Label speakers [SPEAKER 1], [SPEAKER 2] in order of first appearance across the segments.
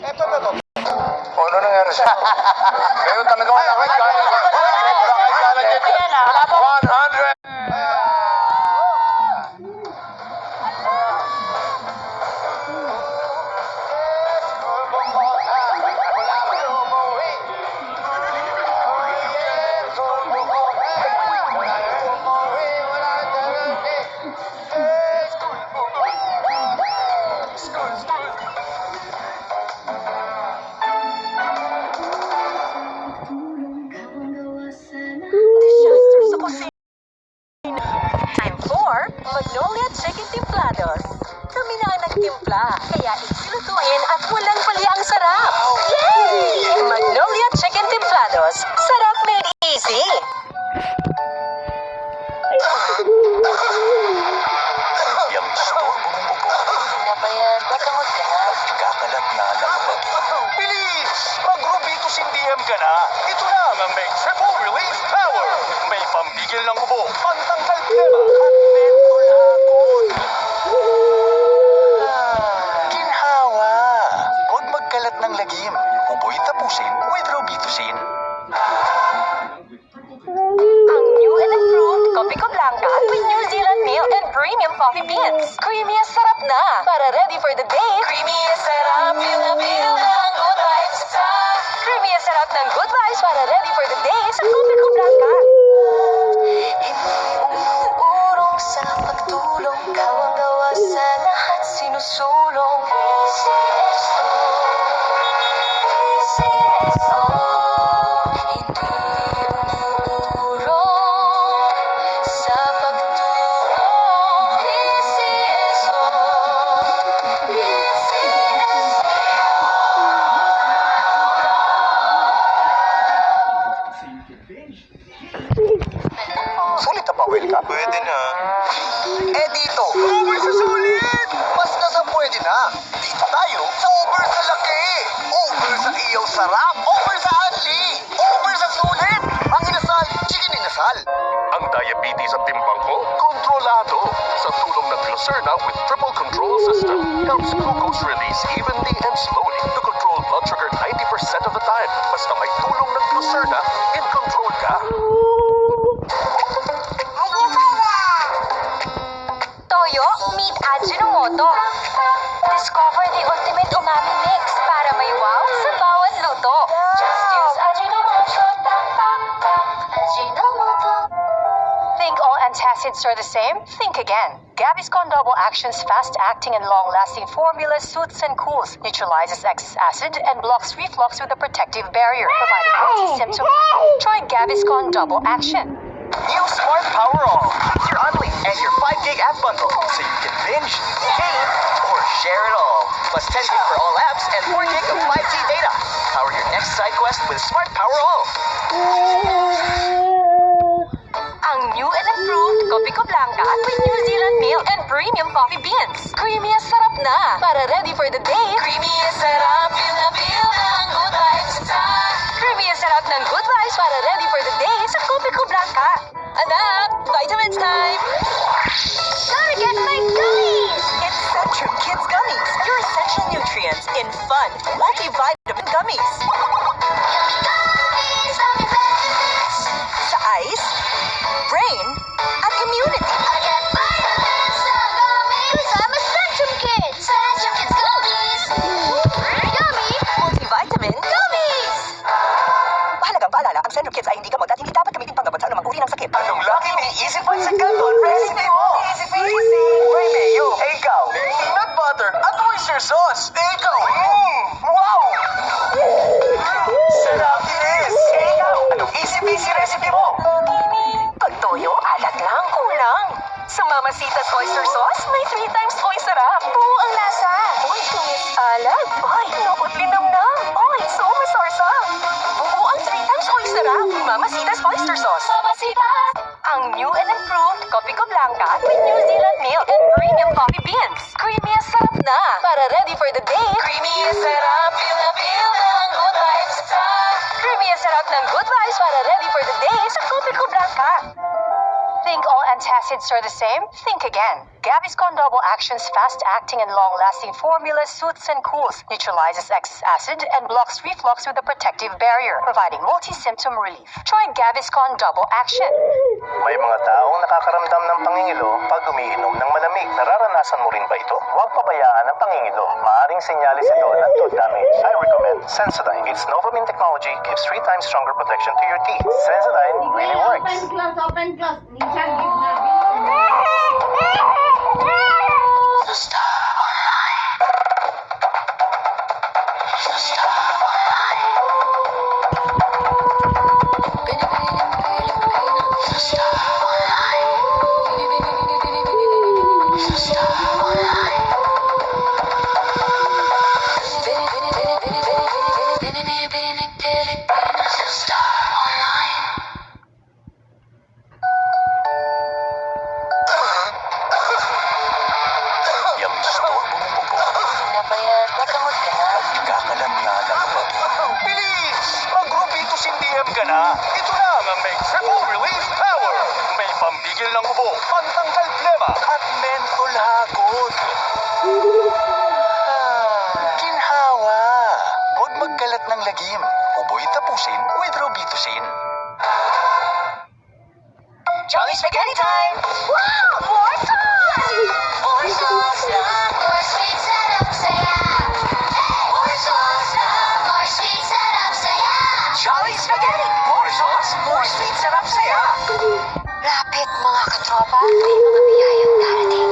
[SPEAKER 1] Eto na to. O, ano nangyari sa'yo? Kayo talaga wala kayo.
[SPEAKER 2] Ayan na, wala po.
[SPEAKER 1] 100!
[SPEAKER 3] Disaster sa kusina. Time for Magnolia Chicken Templados. Kami na ang nagtimpla, kaya isilutuin at walang pali ang sarap. Yay! Magnolia Chicken Templados. Sarap made easy.
[SPEAKER 1] Yung store bumububo.
[SPEAKER 3] Na ba yan? Matamot ka na.
[SPEAKER 1] Kakalat na lang ba? Bilis! Mag-Rubitos DM ka na. Ito na ang may triple relief power. May pambigil ng ubo, pantanggal pera, at mentolakot. Ginhawa! Huwag magkalat ng lagim. Uboy tapusin with Robitusin.
[SPEAKER 3] Ang new and improved Copico Blanca with New Zealand meal and premium coffee beans. Creamy as sarap na. Para ready for the day. Creamy as sarap. Feel na feel ng good vibes sa. Creamy as sarap ng good vibes para ready for the day sa Copico Blanca. Hindi umuurong sa pagtulong. Gawang gawa sa lahat sinusulong. PCSO. PCSO. Hindi umuurong sa pagtulong. PCSO. PCSO.
[SPEAKER 1] Sulit na pawel ka? Pwede na. Eh dito, over sa sulit! Mas na sa pwede na. Dito tayo sa over sa laki. Over sa iyaw sarap. Over sa anli. Over sa sulit. Ang inasal, chicken inasal.
[SPEAKER 4] Ang diabetes at timbang ko, kontrolado. Sa tulong ng Glucerna with triple control system, helps glucose release evenly and slowly to control blood sugar 90% of the time. Basta may tulong ng Glucerna, in control ka.
[SPEAKER 3] Toyo, meat Ajinomoto. Discover the ultimate umami mix para may wow sa bawat luto. Just use Ajinomoto. Ajinomoto. Think all antacids are the same? Think again. Gaviscon Double Action's fast-acting and long-lasting formula soothes and cools, neutralizes excess acid, and blocks reflux with a protective barrier, providing anti-symptom relief. Try Gaviscon Double Action.
[SPEAKER 1] New Smart Power All. It's your Unli and your 5 gig app bundle. So you can binge, game, or share it all. Plus 10 gig for all apps and 4 gig of 5G data. Power your next side quest with Smart Power All.
[SPEAKER 3] Ang new and improved Copico Blanca with New Zealand meal and premium coffee beans. Creamy as sarap na. Para ready for the day. Creamy as sarap. Feel na feel ng good vibes sa. Creamy as sarap ng good vibes para ready for the day sa Copico Blanca. Anak, vitamins time. Gotta get my gummies. It's Centrum Kids Gummies. Your essential nutrients in fun, multivitamin gummies. Sa eyes, brain, at immunity. Kasama Centrum Kids! Centrum Kids Gummies! Yummy! Multivitamin Gummies! Mahalagang paalala, ang Centrum Kids ay hindi gamot at hindi dapat gamitin panggamot sa anumang uri ng sakit.
[SPEAKER 1] Anong laki may isip pa sa Canton recipe mo? Easy peasy! May mayo. Eh, ikaw, peanut butter at oyster sauce. Eh, ikaw, wow! Sarap is! Eh, ikaw, anong easy peasy recipe mo?
[SPEAKER 3] Pag toyo, alat lang, kulang. Sa Mamacita's oyster sauce, may 3 times oy sarap. Buo ang lasa. Oy, tumis alat. Oy, nukot linamnam. Oy, so masarsap. Buo ang 3 times oy sarap. Mamacita's oyster sauce. Mamacita's. Ang new and improved Copico Blanca with New Zealand meal and premium coffee beans. Creamy as sarap na. Para ready for the day. Creamy as sarap. Feel na feel ng good vibes sa. Creamy as sarap ng good vibes para ready for the day sa Copico Blanca. Think all antacids are the same? Think again. Gaviscon Double Action's fast-acting and long-lasting formula soothes and cools, neutralizes excess acid, and blocks reflux with a protective barrier, providing multi-symptom relief. Try Gaviscon Double Action.
[SPEAKER 1] May mga taong nakakaramdam ng pangingilo pag umiinom ng malamig. Nararanasan mo rin ba ito? Huwag pabayaan ang pangingilo. Maaring senyalis ito ng tooth damage. I recommend Sensodyne. Its Novamin technology gives 3 times stronger protection to your teeth. Sensodyne really works.
[SPEAKER 2] Open close. Minsan, give na.
[SPEAKER 1] Yung gusto ang bumubugo.
[SPEAKER 3] Nabayad, magamot ka na.
[SPEAKER 1] Kakalat na ng pag Bilis! Mag-Rubitusin DM ka na. Ito na ang may triple relief power. May pambigil ng ubo, pantanggal plema, at menthol hakot. Ginhawa. Huwag magkalat ng lagim. Uboy tapusin with Rubitusin.
[SPEAKER 3] Jolly Spaghetti Time! Wow! More sauce! More sauce lang!
[SPEAKER 2] More sweet sarap saya. More sauce lang, more sweet sarap saya.
[SPEAKER 3] Jolly Spaghetti! More sauce! More sweet sarap saya! Lapit mga katropa, may mga biyayang darating.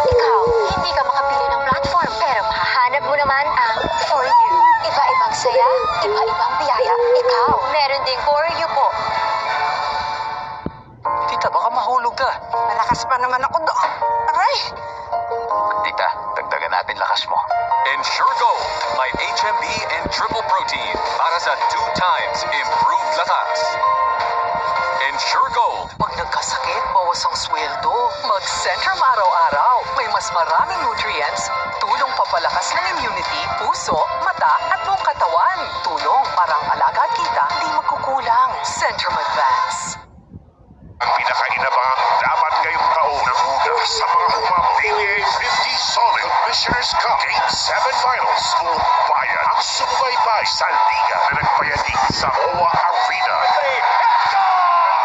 [SPEAKER 3] Ikaw, hindi ka makapili ng platform, pero mahahanap mo naman ang For You. Iba-ibang saya, iba-ibang biyaya. Ikaw, meron ding For You po.
[SPEAKER 1] Tita, baka mahulog ka.
[SPEAKER 3] Malakas pa naman ako doon. Aray!
[SPEAKER 1] Tita, dagdagan natin lakas mo.
[SPEAKER 5] Ensure Gold, may HMB and triple protein para sa 2 times improved lakas. Ensure Gold.
[SPEAKER 6] Pag nagkasakit, bawas ang sweldo. Mag-Centrum araw-araw. May mas maraming nutrients, tulong papalakas ng immunity, puso, mata at buong katawan. Tulong para ang alaga at kita di magkukulang. Centrum Advance.
[SPEAKER 4] Ang pinakainabangang dapat ngayong taon na una sa mga humabol. PBA 50 Solid Commissioner's Cup Game 7 Finals. Buong bayan ang sumubaybay sa liga na nagpayanig sa OWA Arena.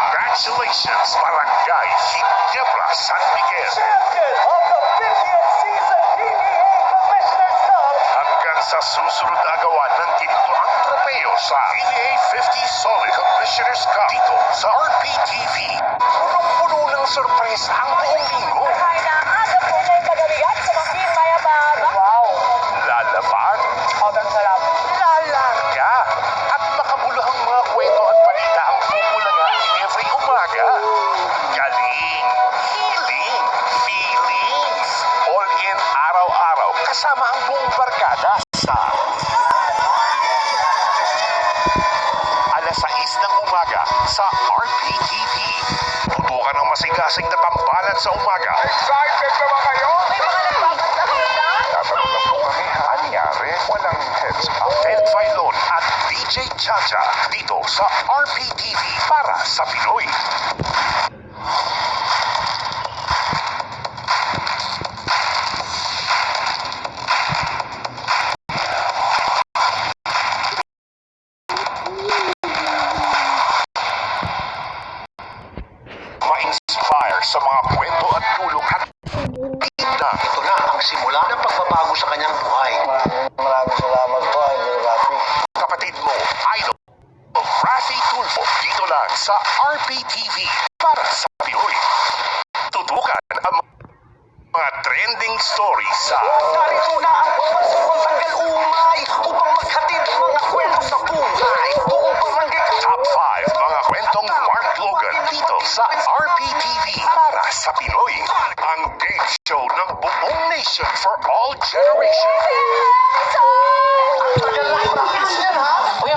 [SPEAKER 4] Congratulations, Barangay Ginebra San Miguel.
[SPEAKER 1] Champion of the 50th season PBA Commissioner's Cup.
[SPEAKER 4] Hanggang sa susunod na agawan ng ginito ang tropeo sa PBA 50 Solid Commissioner's Cup dito sa RPTV. Punong-puno ng sorpresa ang buong linggo.
[SPEAKER 3] Wow!
[SPEAKER 4] Lalaban,
[SPEAKER 3] Sobrang sarap.
[SPEAKER 4] lalarga, at makabuluhang mga kwento at balita ang bubulaga every umaga. Galing, healing, feelings, all in araw-araw kasama ang buong barkada sa alas 6 ng umaga sa RPTV. Tutukan ang masigasig na tambalan sa umaga. Excited na ba kayo?
[SPEAKER 3] May mga nagpapakita.
[SPEAKER 4] Tatanong lang po kami, anyari, walang heads up. Ted Filon at DJ Chacha dito sa RPTV para sa Pinoy. Ma-inspire sa mga kwento at tulong at na. Ito na ang simula ng pagbabago sa kanyang buhay.
[SPEAKER 1] Maraming salamat po, Idol Rafi.
[SPEAKER 4] Kapatid mo, Idol Rafi Tulfo, dito lang sa RPTV para sa Pinoy. Tutukan ang mga trending stories sa
[SPEAKER 1] Narito na ang pagmasukong tanggal umay upang maghatid ang mga kwento sa buhay. Buong barangay
[SPEAKER 4] Top 5 mga kwentong Mark Logan dito sa RPTV para sa Pinoy. Ang game show ng buong nation for all generations.